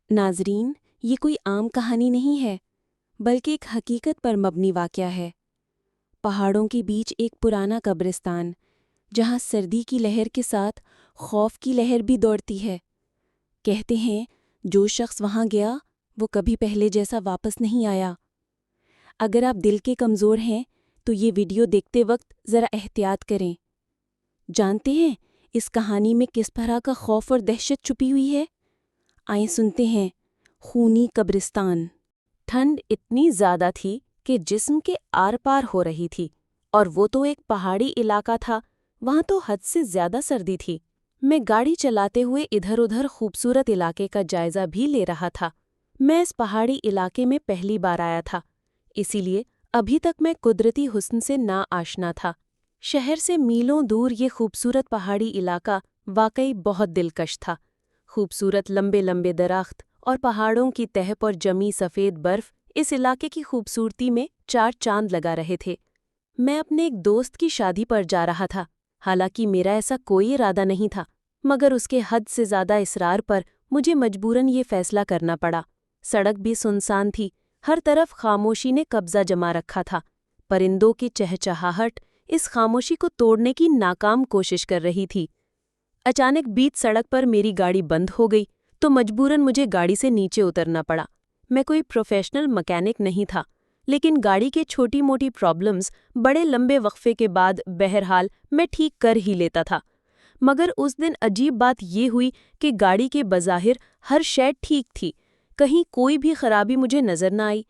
ناظرین، یہ کوئی عام کہانی نہیں ہے بلکہ ایک حقیقت پر مبنی واقعہ ہے۔ پہاڑوں کے بیچ ایک پرانا قبرستان جہاں سردی کی لہر کے ساتھ خوف کی لہر بھی دوڑتی ہے۔ کہتے ہیں جو شخص وہاں گیا وہ کبھی پہلے جیسا واپس نہیں آیا۔ اگر آپ دل کے کمزور ہیں تو یہ ویڈیو دیکھتے وقت ذرا احتیاط کریں۔ جانتے ہیں اس کہانی میں کس طرح کا خوف اور دہشت چھپی ہوئی ہے؟ آئیں سنتے ہیں۔ خونی قبرستان۔ ٹھنڈ اتنی زیادہ تھی کہ جسم کے آر پار ہو رہی تھی، اور وہ تو ایک پہاڑی علاقہ تھا، وہاں تو حد سے زیادہ سردی تھی۔ میں گاڑی چلاتے ہوئے ادھر ادھر خوبصورت علاقے کا جائزہ بھی لے رہا تھا۔ میں اس پہاڑی علاقے میں پہلی بار آیا تھا، اسی لیے ابھی تک میں قدرتی حسن سے نا آشنا تھا۔ شہر سے میلوں دور یہ خوبصورت پہاڑی علاقہ واقعی بہت دلکش تھا۔ خوبصورت لمبے لمبے درخت اور پہاڑوں کی تہہ پر جمی سفید برف اس علاقے کی خوبصورتی میں چار چاند لگا رہے تھے۔ میں اپنے ایک دوست کی شادی پر جا رہا تھا، حالانکہ میرا ایسا کوئی ارادہ نہیں تھا، مگر اس کے حد سے زیادہ اصرار پر مجھے مجبوراً یہ فیصلہ کرنا پڑا۔ سڑک بھی سنسان تھی، ہر طرف خاموشی نے قبضہ جما رکھا تھا۔ پرندوں کی چہچہاہٹ اس خاموشی کو توڑنے کی ناکام کوشش کر رہی تھی۔ اچانک بیچ سڑک پر میری گاڑی بند ہو گئی تو مجبوراً مجھے گاڑی سے نیچے اترنا پڑا۔ میں کوئی پروفیشنل مکینک نہیں تھا، لیکن گاڑی کے چھوٹی موٹی پرابلمز بڑے لمبے وقفے کے بعد بہرحال میں ٹھیک کر ہی لیتا تھا۔ مگر اس دن عجیب بات یہ ہوئی کہ گاڑی کے بظاہر ہر شے ٹھیک تھی، کہیں کوئی بھی خرابی مجھے نظر نہ آئی۔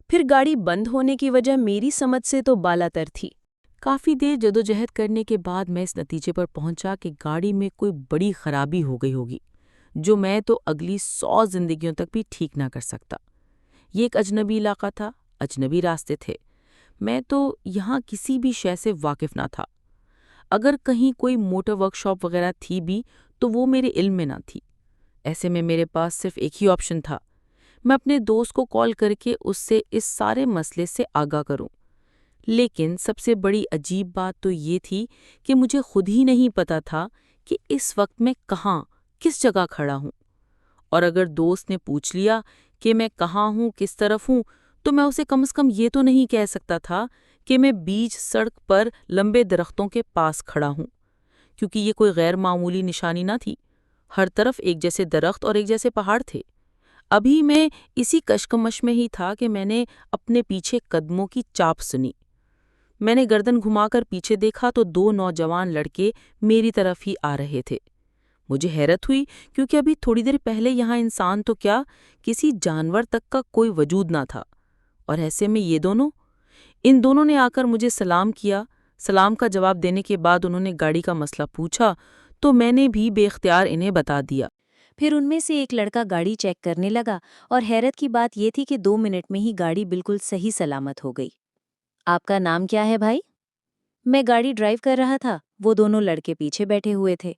پھر گاڑی بند ہونے کی وجہ میری سمجھ سے تو بالاتر تھی۔ کافی دیر جدوجہد کرنے کے بعد میں اس نتیجے پر پہنچا کہ گاڑی میں کوئی بڑی خرابی ہو گئی ہوگی، جو میں تو اگلی 100 زندگیوں تک بھی ٹھیک نہ کر سکتا۔ یہ ایک اجنبی علاقہ تھا، اجنبی راستے تھے، میں تو یہاں کسی بھی شے سے واقف نہ تھا۔ اگر کہیں کوئی موٹر ورک شاپ وغیرہ تھی بھی تو وہ میرے علم میں نہ تھی۔ ایسے میں میرے پاس صرف ایک ہی آپشن تھا، میں اپنے دوست کو کال کر کے اس سے اس سارے مسئلے سے آگاہ کروں۔ لیکن سب سے بڑی عجیب بات تو یہ تھی کہ مجھے خود ہی نہیں پتا تھا کہ اس وقت میں کہاں، کس جگہ کھڑا ہوں۔ اور اگر دوست نے پوچھ لیا کہ میں کہاں ہوں، کس طرف ہوں، تو میں اسے کم از کم یہ تو نہیں کہہ سکتا تھا کہ میں بیچ سڑک پر لمبے درختوں کے پاس کھڑا ہوں، کیونکہ یہ کوئی غیر معمولی نشانی نہ تھی۔ ہر طرف ایک جیسے درخت اور ایک جیسے پہاڑ تھے۔ ابھی میں اسی کشمکش میں ہی تھا کہ میں نے اپنے پیچھے قدموں کی چاپ سنی۔ میں نے گردن گھما کر پیچھے دیکھا تو 2 نوجوان لڑکے میری طرف ہی آ رہے تھے۔ مجھے حیرت ہوئی کیونکہ ابھی تھوڑی دیر پہلے یہاں انسان تو کیا، کسی جانور تک کا کوئی وجود نہ تھا، اور ایسے میں ان دونوں نے آ کر مجھے سلام کیا۔ سلام کا جواب دینے کے بعد انہوں نے گاڑی کا مسئلہ پوچھا تو میں نے بھی بے اختیار انہیں بتا دیا۔ پھر ان میں سے ایک لڑکا گاڑی چیک کرنے لگا، اور حیرت کی بات یہ تھی کہ 2 منٹ میں ہی گاڑی بالکل صحیح سلامت ہو گئی۔ آپ کا نام کیا ہے بھائی؟ میں گاڑی ڈرائیو کر رہا تھا، وہ دونوں لڑکے پیچھے بیٹھے ہوئے تھے۔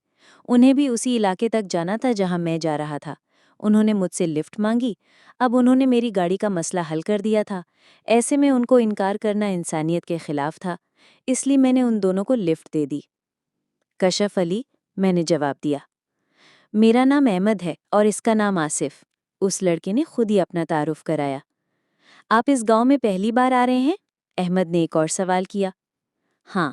انہیں بھی اسی علاقے تک جانا تھا جہاں میں جا رہا تھا۔ انہوں نے مجھ سے لفٹ مانگی۔ اب انہوں نے میری گاڑی کا مسئلہ حل کر دیا تھا، ایسے میں ان کو انکار کرنا انسانیت کے خلاف تھا، اس لیے میں نے ان دونوں کو لفٹ دے دی۔ کشف علی، میں نے جواب دیا۔ میرا نام احمد ہے اور اس کا نام آصف، اس لڑکے نے خود ہی اپنا تعارف کرایا۔ آپ اس گاؤں میں پہلی بار آ رہے ہیں؟ احمد نے ایک اور سوال کیا۔ ہاں،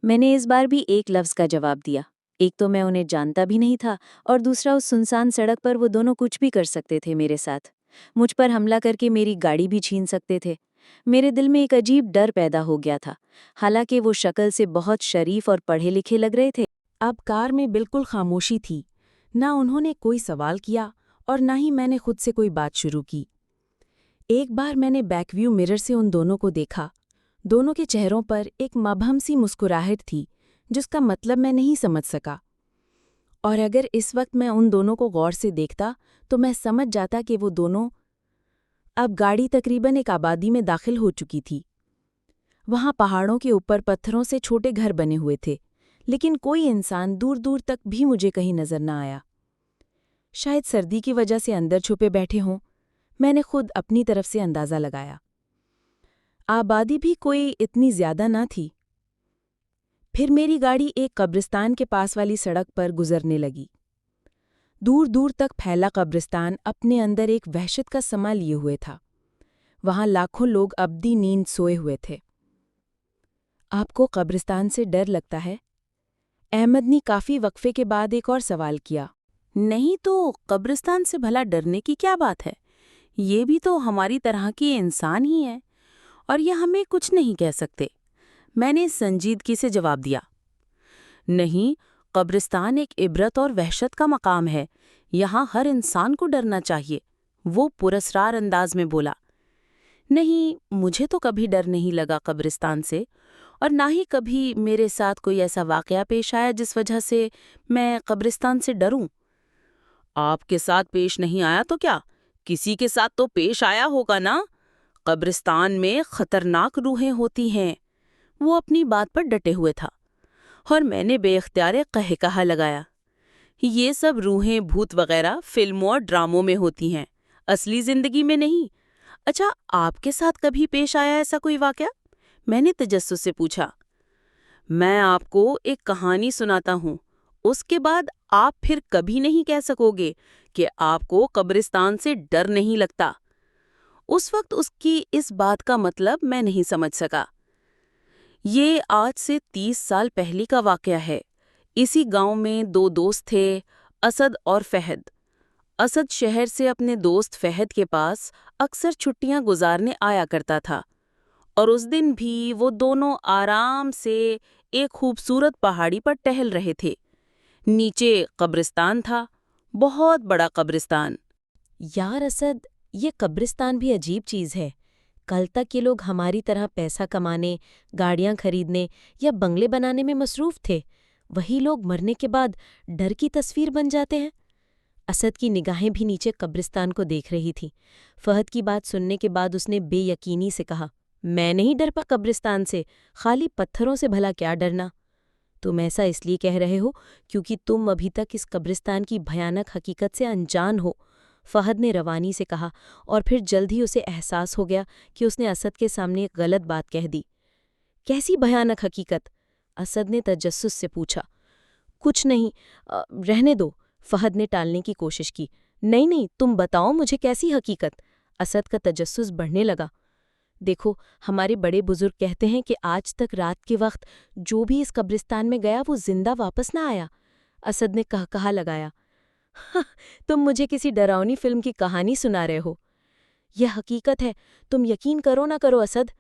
میں نے اس بار بھی ایک لفظ کا جواب دیا۔ ایک تو میں انہیں جانتا بھی نہیں تھا، اور دوسرا اس سنسان سڑک پر وہ دونوں کچھ بھی کر سکتے تھے میرے ساتھ، مجھ پر حملہ کر کے میری گاڑی بھی چھین سکتے تھے۔ میرے دل میں ایک عجیب ڈر پیدا ہو گیا تھا، حالانکہ وہ شکل سے بہت شریف اور پڑھے لکھے لگ رہے تھے۔ اب کار میں بالکل خاموشی تھی، نہ انہوں نے کوئی سوال کیا اور نہ ہی میں نے خود سے کوئی بات شروع کی۔ ایک بار میں نے بیک ویو مرر سے ان دونوں کو دیکھا۔ دونوں کے چہروں پر ایک مبہم سی مسکراہٹ تھی جس کا مطلب میں نہیں سمجھ سکا، اور اگر اس وقت میں ان دونوں کو غور سے دیکھتا تو میں سمجھ جاتا کہ وہ دونوں اب گاڑی تقریباً ایک آبادی میں داخل ہو چکی تھی۔ وہاں پہاڑوں کے اوپر پتھروں سے چھوٹے گھر بنے ہوئے تھے، لیکن کوئی انسان دور دور تک بھی مجھے کہیں نظر نہ آیا۔ شاید سردی کی وجہ سے اندر چھپے بیٹھے ہوں، میں نے خود اپنی طرف سے اندازہ لگایا۔ آبادی بھی کوئی اتنی زیادہ نہ تھی۔ پھر میری گاڑی ایک قبرستان کے پاس والی سڑک پر گزرنے لگی۔ دور دور تک پھیلا قبرستان اپنے اندر ایک وحشت کا سما لیے ہوئے تھا۔ وہاں لاکھوں لوگ ابدی نیند سوئے ہوئے تھے۔ آپ کو قبرستان سے ڈر لگتا ہے؟ احمد نے کافی وقفے کے بعد ایک اور سوال کیا۔ نہیں تو قبرستان سے بھلا ڈرنے کی کیا بات ہے؟ یہ بھی تو ہماری طرح کے انسان ہی ہیں اور یہ ہمیں کچھ نہیں کہہ سکتے، میں نے سنجیدگی سے جواب دیا۔ نہیں، قبرستان ایک عبرت اور وحشت کا مقام ہے، یہاں ہر انسان کو ڈرنا چاہیے، وہ پراسرار انداز میں بولا۔ نہیں، مجھے تو کبھی ڈر نہیں لگا قبرستان سے، اور نہ ہی کبھی میرے ساتھ کوئی ایسا واقعہ پیش آیا جس وجہ سے میں قبرستان سے ڈروں۔ آپ کے ساتھ پیش نہیں آیا تو کیا، کسی کے ساتھ تو پیش آیا ہوگا نا؟ قبرستان میں خطرناک روحیں ہوتی ہیں۔ وہ اپنی بات پر ڈٹے ہوئے تھا، اور میں نے بے اختیار قہقہہ لگایا۔ یہ سب روحیں بھوت وغیرہ فلموں اور ڈراموں میں ہوتی ہیں، اصلی زندگی میں نہیں۔ اچھا، آپ کے ساتھ کبھی پیش آیا ایسا کوئی واقعہ؟ میں نے تجسس سے پوچھا۔ میں آپ کو ایک کہانی سناتا ہوں، اس کے بعد آپ پھر کبھی نہیں کہہ سکو گے کہ آپ کو قبرستان سے ڈر نہیں لگتا۔ اس وقت اس کی اس بات کا مطلب میں نہیں سمجھ سکا۔ یہ آج سے 30 سال پہلے کا واقعہ ہے۔ اسی گاؤں میں 2 دوست تھے، اسد اور فہد۔ اسد شہر سے اپنے دوست فہد کے پاس اکثر چھٹیاں گزارنے آیا کرتا تھا، اور اس دن بھی وہ دونوں آرام سے ایک خوبصورت پہاڑی پر ٹہل رہے تھے۔ نیچے قبرستان تھا، بہت بڑا قبرستان۔ یار اسد، یہ قبرستان بھی عجیب چیز ہے۔ کل تک یہ لوگ ہماری طرح پیسہ کمانے، گاڑیاں خریدنے یا بنگلے بنانے میں مصروف تھے، وہی لوگ مرنے کے بعد ڈر کی تصویر بن جاتے ہیں۔ اسد کی نگاہیں بھی نیچے قبرستان کو دیکھ رہی تھی۔ فہد کی بات سننے کے بعد اس نے بے یقینی سے کہا، میں نہیں ڈر پا قبرستان سے، خالی پتھروں سے بھلا کیا ڈرنا؟ تم ایسا اس لیے کہہ رہے ہو کیونکہ تم ابھی تک اس قبرستان کی بھیانک حقیقت سے انجان ہو، فہد نے روانی سے کہا، اور پھر جلد ہی اسے احساس ہو گیا کہ اس نے اسد کے سامنے ایک غلط بات کہہ دی۔ کیسی بھیانک حقیقت؟ اسد نے تجسس سے پوچھا۔ کچھ نہیں، رہنے دو، فہد نے ٹالنے کی کوشش کی۔ نہیں، تم بتاؤ مجھے کیسی حقیقت؟ اسد کا تجسس بڑھنے لگا۔ دیکھو، ہمارے بڑے بزرگ کہتے ہیں کہ آج تک رات کے وقت جو بھی اس قبرستان میں گیا وہ زندہ واپس نہ آیا۔ اسد نے کہا لگایا۔ تم مجھے کسی ڈراؤنی فلم کی کہانی سنا رہے ہو؟ یہ حقیقت ہے، تم یقین کرو نہ کرو اسد،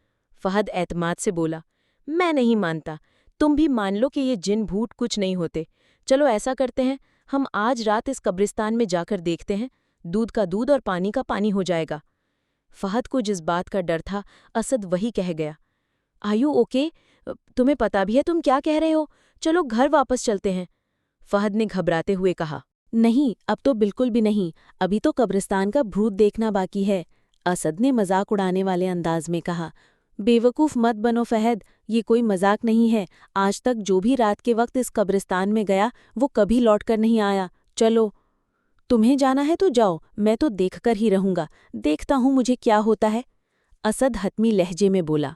فہد اعتماد سے بولا۔ میں نہیں مانتا، تم بھی مان لو کہ یہ جن بھوت کچھ نہیں ہوتے۔ چلو ایسا کرتے ہیں، ہم آج رات اس قبرستان میں جا کر دیکھتے ہیں، دودھ کا دودھ اور پانی کا پانی ہو جائے گا۔ فہد کو جس بات کا ڈر تھا، اسد وہی کہہ گیا۔ آیو اوکے؟ تمہیں پتا بھی ہے تم کیا کہہ رہے ہو؟ چلو گھر واپس چلتے ہیں، فہد نے گھبراتے ہوئے کہا۔ نہیں، اب تو بالکل بھی نہیں، ابھی تو قبرستان کا بھوت دیکھنا باقی ہے، اسد نے مذاق اڑانے والے انداز میں کہا۔ بے وقوف مت بنو فہد، یہ کوئی مذاق نہیں ہے، آج تک جو بھی رات کے وقت اس قبرستان میں گیا وہ کبھی لوٹ کر نہیں آیا۔ چلو، تمہیں جانا ہے تو جاؤ، میں تو دیکھ کر ہی رہوں گا، دیکھتا ہوں مجھے کیا ہوتا ہے، اسد حتمی لہجے میں بولا۔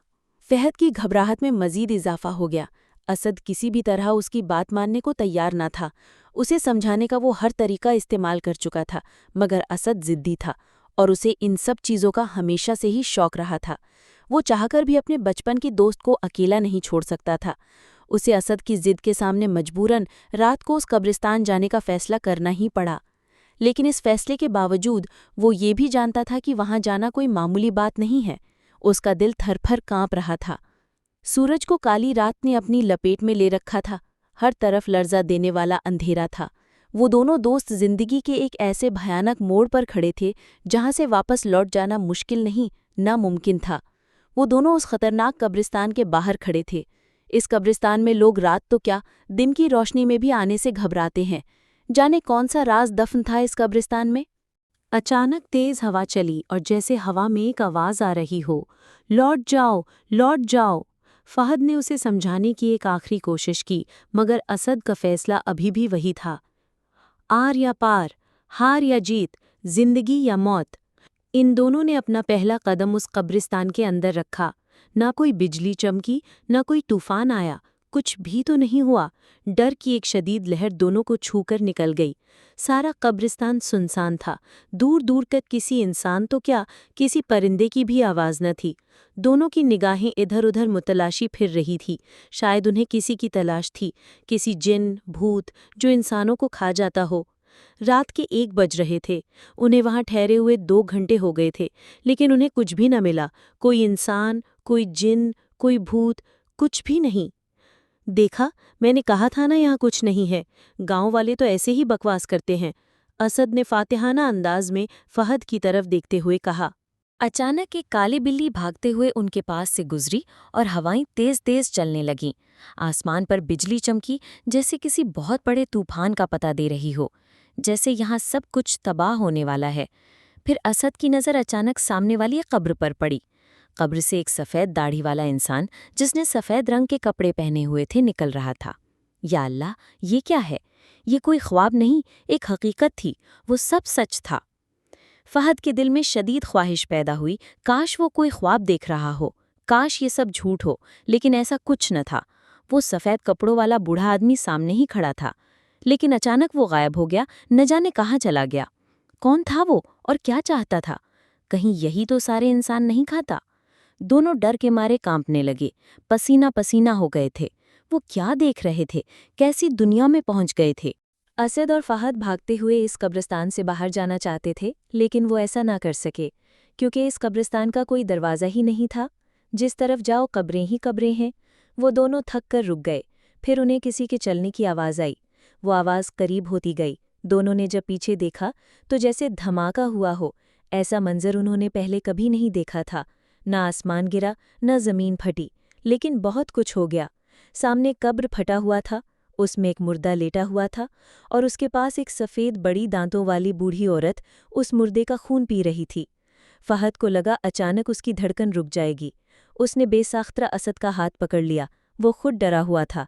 فہد کی گھبراہٹ میں مزید اضافہ ہو گیا۔ اسد کسی بھی طرح اس کی بات ماننے کو تیار نہ تھا۔ اسے سمجھانے کا وہ ہر طریقہ استعمال کر چکا تھا، مگر اسد ضدی تھا، اور اسے ان سب چیزوں کا ہمیشہ سے ہی شوق رہا تھا۔ وہ چاہ کر بھی اپنے بچپن کی دوست کو اکیلا نہیں چھوڑ سکتا تھا۔ اسے اسد کی ضد کے سامنے مجبوراً رات کو اس قبرستان جانے کا فیصلہ کرنا ہی پڑا۔ لیکن اس فیصلے کے باوجود وہ یہ بھی جانتا تھا کہ وہاں جانا کوئی معمولی بات نہیں ہے۔ اس کا دل تھر تھر کانپ رہا تھا۔ سورج کو کالی رات نے اپنی لپیٹ میں لے رکھا تھا، ہر طرف لرزہ دینے والا اندھیرا تھا۔ وہ دونوں دوست زندگی کے ایک ایسے بھیانک موڑ پر کھڑے تھے جہاں سے واپس لوٹ جانا مشکل نہیں، ناممکن تھا۔ وہ دونوں اس خطرناک قبرستان کے باہر کھڑے تھے۔ اس قبرستان میں لوگ رات تو کیا، دن کی روشنی میں بھی آنے سے گھبراتے ہیں۔ جانے کون سا راز دفن تھا اس قبرستان میں؟ اچانک تیز ہوا چلی اور جیسے ہوا میں ایک آواز آ رہی ہو، لوٹ جاؤ، لوٹ جاؤ۔ فہد نے اسے سمجھانے کی ایک آخری کوشش کی، مگر اسد کا فیصلہ ابھی بھی وہی تھا۔ آر یا پار، ہار یا جیت، زندگی یا موت۔ ان دونوں نے اپنا پہلا قدم اس قبرستان کے اندر رکھا۔ نہ کوئی بجلی چمکی، نہ کوئی طوفان آیا، کچھ بھی تو نہیں ہوا۔ ڈر کی ایک شدید لہر دونوں کو چھو کر نکل گئی۔ سارا قبرستان سنسان تھا، دور دور تک کسی انسان تو کیا، کسی پرندے کی بھی آواز نہ تھی۔ دونوں کی نگاہیں ادھر ادھر متلاشی پھر رہی تھی، شاید انہیں کسی کی تلاش تھی، کسی جن، بھوت جو انسانوں کو کھا جاتا ہو۔ رات کے 1 بج رہے تھے، انہیں وہاں ٹھہرے ہوئے 2 گھنٹے ہو گئے تھے، لیکن انہیں کچھ بھی نہ ملا، کوئی انسان، کوئی جن، کوئی بھوت، کچھ بھی نہیں۔ دیکھا، میں نے کہا تھا نا یہاں کچھ نہیں ہے، گاؤں والے تو ایسے ہی بکواس کرتے ہیں، اسد نے فاتحانہ انداز میں فہد کی طرف دیکھتے ہوئے کہا۔ اچانک ایک کالی بلی بھاگتے ہوئے ان کے پاس سے گزری اور ہوائیں تیز تیز چلنے لگیں۔ آسمان پر بجلی چمکی جیسے کسی بہت بڑے طوفان کا پتہ دے رہی ہو، جیسے یہاں سب کچھ تباہ ہونے والا ہے۔ پھر اسد کی نظر اچانک سامنے والی قبر پر پڑی۔ قبر سے ایک سفید داڑھی والا انسان جس نے سفید رنگ کے کپڑے پہنے ہوئے تھے نکل رہا تھا۔ یا اللہ، یہ کیا ہے؟ یہ کوئی خواب نہیں، ایک حقیقت تھی، وہ سب سچ تھا۔ فہد کے دل میں شدید خواہش پیدا ہوئی، کاش وہ کوئی خواب دیکھ رہا ہو، کاش یہ سب جھوٹ ہو، لیکن ایسا کچھ نہ تھا۔ وہ سفید کپڑوں والا بوڑھا آدمی سامنے ہی کھڑا تھا، لیکن اچانک وہ غائب ہو گیا، نہ جانے کہاں چلا گیا۔ کون تھا وہ اور کیا چاہتا تھا؟ کہیں یہی تو سارے انسان نہیں کھاتا؟ دونوں ڈر کے مارے کانپنے لگے، پسینہ پسینہ ہو گئے تھے۔ وہ کیا دیکھ رہے تھے؟ کیسی دنیا میں پہنچ گئے تھے؟ اسد اور فہد بھاگتے ہوئے اس قبرستان سے باہر جانا چاہتے تھے، لیکن وہ ایسا نہ کر سکے، کیونکہ اس قبرستان کا کوئی دروازہ ہی نہیں تھا۔ جس طرف جاؤ قبریں ہی قبریں ہیں۔ وہ دونوں تھک کر رک گئے، پھر انہیں کسی کے چلنے کی آواز آئی۔ وہ آواز قریب ہوتی گئی۔ دونوں نے جب پیچھے دیکھا تو جیسے دھماکہ ہوا ہو، ایسا منظر انہوں نے پہلے کبھی نہیں دیکھا تھا۔ نہ آسمان گرا، نہ زمین پھٹی، لیکن بہت کچھ ہو گیا۔ سامنے قبر پھٹا ہوا تھا، اس میں ایک مردہ لیٹا ہوا تھا، اور اس کے پاس ایک سفید بڑی دانتوں والی بوڑھی عورت اس مردے کا خون پی رہی تھی۔ فہد کو لگا اچانک اس کی دھڑکن رک جائے گی۔ اس نے بے ساختہ اسد کا ہاتھ پکڑ لیا، وہ خود ڈرا ہوا تھا۔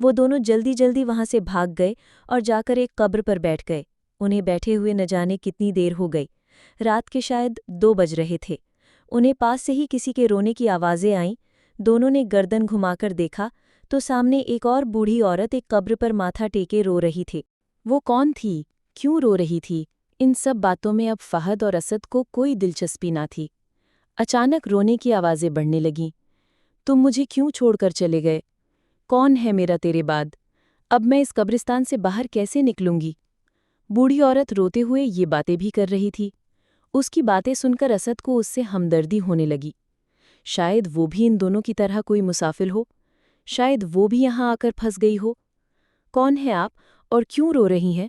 وہ دونوں جلدی جلدی وہاں سے بھاگ گئے اور جا کر ایک قبر پر بیٹھ گئے۔ انہیں بیٹھے ہوئے نہ جانے کتنی دیر ہو گئی، رات کے شاید 2 بج رہے تھے۔ انہیں پاس سے ہی کسی کے رونے کی آوازیں آئیں۔ دونوں نے گردن گھما کر دیکھا تو سامنے ایک اور بوڑھی عورت ایک قبر پر ماتھا ٹیکے رو رہی تھی۔ وہ کون تھی؟ کیوں رو رہی تھی؟ ان سب باتوں میں اب فہد اور اسد کو کوئی دلچسپی نہ تھی۔ اچانک رونے کی آوازیں بڑھنے لگیں۔ تم مجھے کیوں چھوڑ کر چلے گئے؟ کون ہے میرا تیرے بعد؟ اب میں اس قبرستان سے باہر کیسے نکلوں گی؟ بوڑھی عورت روتے ہوئے یہ باتیں بھی کر رہی تھی۔ اس کی باتیں سن کر اسد کو اس سے ہمدردی ہونے لگی۔ شاید وہ بھی ان دونوں کی طرح کوئی مسافر ہو، شاید وہ بھی یہاں آ کر پھنس گئی ہو۔ کون ہے آپ اور کیوں رو رہی ہیں؟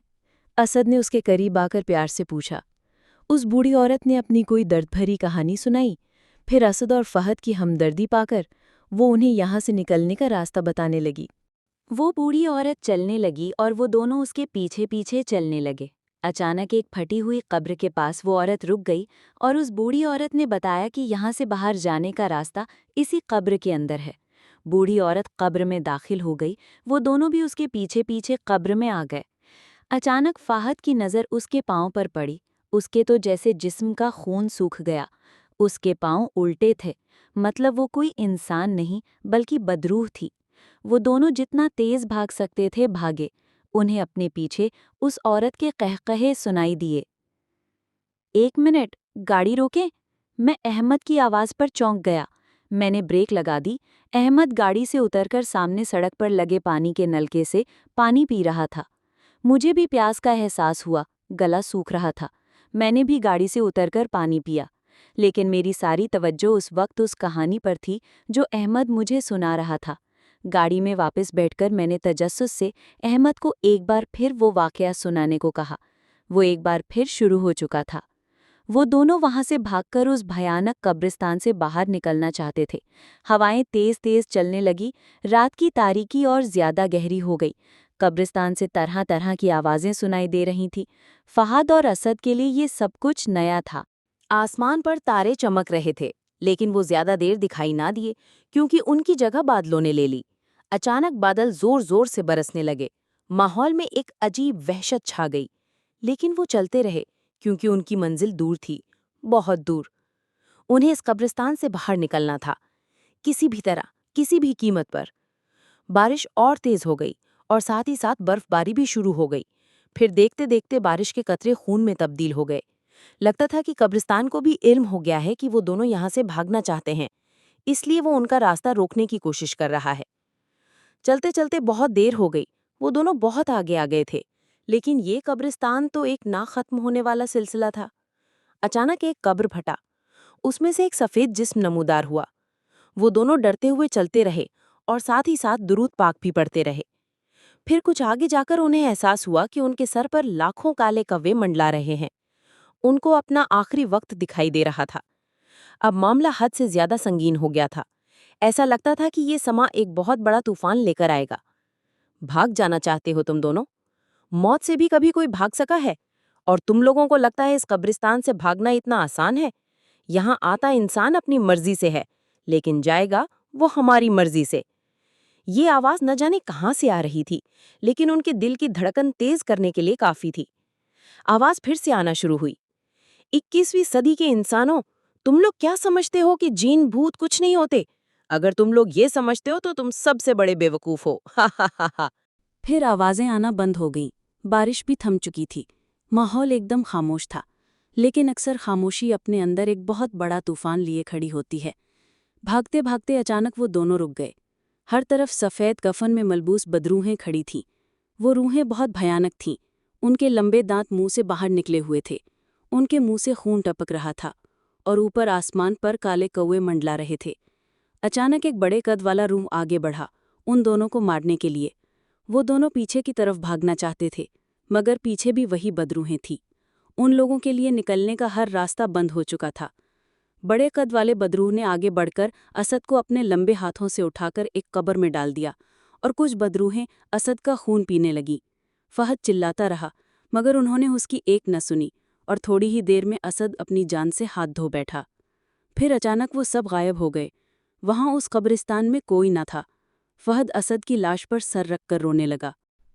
اسد نے اس کے قریب آ کر پیار سے پوچھا۔ اس بوڑھی عورت نے اپنی کوئی درد بھری کہانی سنائی۔ پھر اسد اور فہد کی ہمدردی پا کر وہ انہیں یہاں سے نکلنے کا راستہ بتانے لگی۔ وہ بوڑھی عورت چلنے لگی اور وہ دونوں اس کے پیچھے پیچھے چلنے لگے۔ اچانک ایک پھٹی ہوئی قبر کے پاس وہ عورت رک گئی اور اس بوڑھی عورت نے بتایا کہ یہاں سے باہر جانے کا راستہ اسی قبر کے اندر ہے۔ بوڑھی عورت قبر میں داخل ہو گئی، وہ دونوں بھی اس کے پیچھے پیچھے قبر میں آ گئے۔ اچانک فہد کی نظر اس کے پاؤں پر پڑی۔ اس کے تو جیسے جسم کا خون سوکھ گیا۔ اس کے پاؤں الٹے تھے، مطلب وہ کوئی انسان نہیں بلکہ بدروح تھی۔ وہ دونوں جتنا تیز بھاگ سکتے تھے بھاگے۔ انہیں اپنے پیچھے اس عورت کے قہقہے سنائی دیے۔ 1 منٹ، گاڑی روکیں۔ میں احمد کی آواز پر چونک گیا۔ میں نے بریک لگا دی۔ احمد گاڑی سے اتر کر سامنے سڑک پر لگے پانی کے نلکے سے پانی پی رہا تھا۔ مجھے بھی پیاس کا احساس ہوا، گلا سوکھ رہا تھا۔ میں نے بھی گاڑی سے اتر کر پانی پیا، لیکن میری ساری توجہ اس وقت اس کہانی پر تھی جو احمد مجھے سنا رہا تھا۔ گاڑی میں واپس بیٹھ کر میں نے تجسس سے احمد کو ایک بار پھر وہ واقعہ سنانے کو کہا۔ وہ ایک بار پھر شروع ہو چکا تھا۔ وہ دونوں وہاں سے بھاگ کر اس بھیانک قبرستان سے باہر نکلنا چاہتے تھے۔ ہوائیں تیز تیز چلنے لگی، رات کی تاریکی اور زیادہ گہری ہو گئی۔ قبرستان سے طرح طرح کی آوازیں سنائی دے رہی تھیں۔ فہد اور اسد کے لیے یہ سب کچھ نیا تھا۔ آسمان پر تارے چمک رہے تھے، لیکن وہ زیادہ دیر دکھائی نہ دیے کیونکہ ان کی جگہ بادلوں نے لے لی۔ اچانک بادل زور زور سے برسنے لگے۔ ماحول میں ایک عجیب وحشت چھا گئی، لیکن وہ چلتے رہے کیونکہ ان کی منزل دور تھی، بہت دور۔ انہیں اس قبرستان سے باہر نکلنا تھا، کسی بھی طرح، کسی بھی قیمت پر۔ بارش اور تیز ہو گئی اور ساتھ ہی ساتھ برف باری بھی شروع ہو گئی۔ پھر دیکھتے دیکھتے بارش کے قطرے خون میں تبدیل ہو گئے۔ لگتا تھا کہ قبرستان کو بھی علم ہو گیا ہے کہ وہ دونوں یہاں سے بھاگنا چاہتے ہیں، اس لیے وہ ان کا راستہ روکنے کی کوشش کر رہا ہے۔ چلتے چلتے بہت دیر ہو گئی، وہ دونوں بہت آگے آ گئے تھے، لیکن یہ قبرستان تو ایک نہ ختم ہونے والا سلسلہ تھا۔ اچانک ایک قبر پھٹا، اس میں سے ایک سفید جسم نمودار ہوا۔ وہ دونوں ڈرتے ہوئے چلتے رہے اور ساتھ ہی ساتھ درود پاک بھی پڑھتے رہے۔ پھر کچھ آگے جا کر انہیں احساس ہوا کہ ان کے سر پر لاکھوں کالے کوے منڈلا رہے ہیں۔ ان کو اپنا آخری وقت دکھائی دے رہا تھا۔ اب معاملہ حد سے زیادہ سنگین ہو گیا تھا۔ ایسا لگتا تھا کہ یہ سما ایک بہت بڑا طوفان لے کر آئے گا۔ بھاگ جانا چاہتے ہو تم دونوں؟ موت سے بھی کبھی کوئی بھاگ سکا ہے؟ اور تم لوگوں کو لگتا ہے اس قبرستان سے بھاگنا اتنا آسان ہے؟ یہاں آتا انسان اپنی مرضی سے ہے، لیکن جائے گا وہ ہماری مرضی سے۔ یہ آواز نہ جانے کہاں سے آ رہی تھی، لیکن ان کے دل کی دھڑکن تیز کرنے کے لیے کافی تھی۔ آواز پھر سے آنا شروع ہوئی۔ 21ویں صدی کے انسانوں، تم لوگ کیا سمجھتے ہو کہ جین بھوت کچھ نہیں ہوتے؟ اگر تم لوگ یہ سمجھتے ہو تو تم سب سے بڑے بے وقوف ہو۔ ہا ہا ہا ہا۔ پھر آوازیں آنا بند ہو گئیں، بارش بھی تھم چکی تھی، ماحول ایک دم خاموش تھا۔ لیکن اکثر خاموشی اپنے اندر ایک بہت بڑا طوفان لیے کھڑی ہوتی ہے۔ بھاگتے بھاگتے اچانک وہ دونوں رک گئے۔ ہر طرف سفید کفن میں ملبوس بدروحیں کھڑی تھیں۔ وہ روحیں بہت بھیانک تھیں، ان کے لمبے دانت منہ سے باہر نکلے ہوئے تھے، ان کے منہ سے خون ٹپک رہا تھا، اور اوپر آسمان پر کالے کوے منڈلا رہے تھے۔ اچانک ایک بڑے قد والا روح آگے بڑھا، ان دونوں کو مارنے کے لیے۔ وہ دونوں پیچھے کی طرف بھاگنا چاہتے تھے، مگر پیچھے بھی وہی بدروحیں تھیں۔ ان لوگوں کے لیے نکلنے کا ہر راستہ بند ہو چکا تھا۔ بڑے قد والے بدروح نے آگے بڑھ کر اسد کو اپنے لمبے ہاتھوں سے اٹھا کر ایک قبر میں ڈال دیا، اور کچھ بدروحیں اسد کا خون پینے لگیں۔ فہد چلاتا رہا، مگر انہوں نے اس کی ایک نہ سنی، اور تھوڑی ہی دیر میں اسد اپنی جان سے ہاتھ دھو بیٹھا۔ پھر اچانک وہ سب غائب ہو گئے۔ وہاں اس قبرستان میں کوئی نہ تھا۔ فہد اسد کی لاش پر سر رکھ کر رونے لگا۔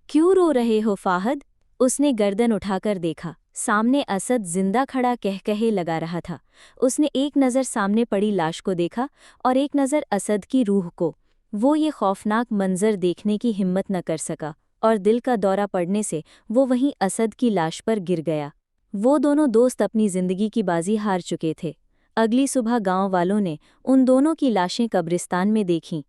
کیوں رو رہے ہو فہد؟ اس نے گردن اٹھا کر دیکھا۔ سامنے اسد زندہ کھڑا کہے لگا رہا تھا۔ اس نے ایک نظر سامنے پڑی لاش کو دیکھا اور ایک نظر اسد کی روح کو۔ وہ یہ خوفناک منظر دیکھنے کی ہمت نہ کر سکا، اور دل کا دورہ پڑنے سے وہ وہیں اسد کی لاش پر گر گیا۔ وہ دونوں دوست اپنی زندگی کی بازی ہار چکے تھے۔ اگلی صبح گاؤں والوں نے ان دونوں کی لاشیں قبرستان میں دیکھیں،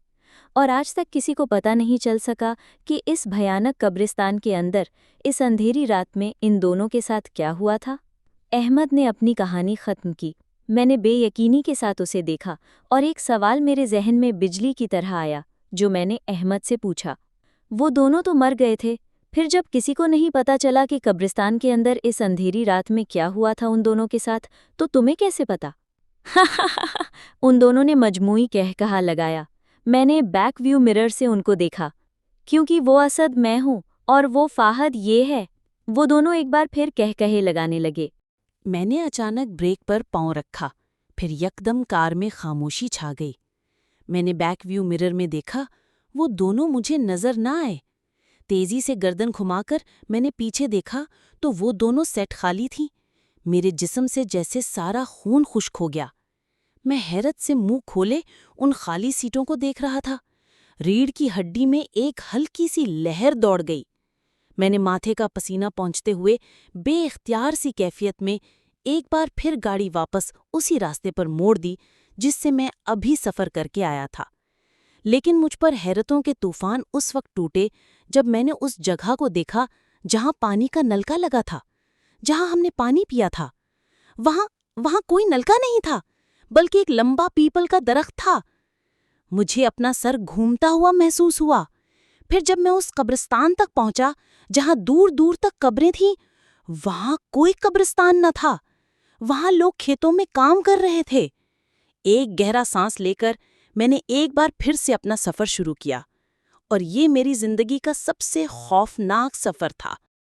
اور آج تک کسی کو پتہ نہیں چل سکا کہ اس بھیانک قبرستان کے اندر اس اندھیری رات میں ان دونوں کے ساتھ کیا ہوا تھا۔ احمد نے اپنی کہانی ختم کی۔ میں نے بے یقینی کے ساتھ اسے دیکھا، اور ایک سوال میرے ذہن میں بجلی کی طرح آیا، جو میں نے احمد سے پوچھا۔ وہ دونوں تو مر گئے تھے، پھر جب کسی کو نہیں پتہ چلا کہ قبرستان کے اندر اس اندھیری رات میں کیا ہوا تھا ان دونوں کے ساتھ، تو تمہیں کیسے پتا؟ ان دونوں نے مجموعی کہا لگایا۔ میں نے بیک ویو مرر سے ان کو دیکھا، کیونکہ وہ اسد میں ہوں اور وہ فہد یہ ہے۔ وہ دونوں ایک بار پھر کہے لگانے لگے۔ میں نے اچانک بریک پر پاؤں رکھا، پھر یکدم کار میں خاموشی چھا گئی۔ میں نے بیک ویو مرر میں دیکھا، وہ دونوں مجھے نظر نہ آئے۔ تیزی سے گردن گھما کر میں نے پیچھے دیکھا تو وہ دونوں سیٹ خالی تھیں۔ میرے جسم سے جیسے سارا خون خشک ہو گیا۔ میں حیرت سے منہ کھولے ان خالی سیٹوں کو دیکھ رہا تھا۔ ریڑھ کی ہڈی میں ایک ہلکی سی لہر دوڑ گئی۔ میں نے ماتھے کا پسینہ پہنچتے ہوئے بے اختیار سی کیفیت میں ایک بار پھر گاڑی واپس اسی راستے پر موڑ دی جس سے میں ابھی سفر کر کے آیا تھا۔ لیکن مجھ پر حیرتوں کے طوفان اس وقت ٹوٹے جب میں نے اس جگہ کو دیکھا جہاں پانی کا نلکا لگا تھا، جہاں ہم نے پانی پیا تھا۔ وہاں کوئی نلکا نہیں تھا، بلکہ ایک لمبا پیپل کا درخت تھا۔ مجھے اپنا سر گھومتا ہوا محسوس ہوا۔ پھر جب میں اس قبرستان تک پہنچا جہاں دور دور تک قبریں تھیں، وہاں کوئی قبرستان نہ تھا۔ وہاں لوگ کھیتوں میں کام کر رہے تھے۔ ایک گہرا سانس لے کر میں نے ایک بار پھر سے اپنا سفر شروع کیا، اور یہ میری زندگی کا سب سے خوفناک سفر تھا۔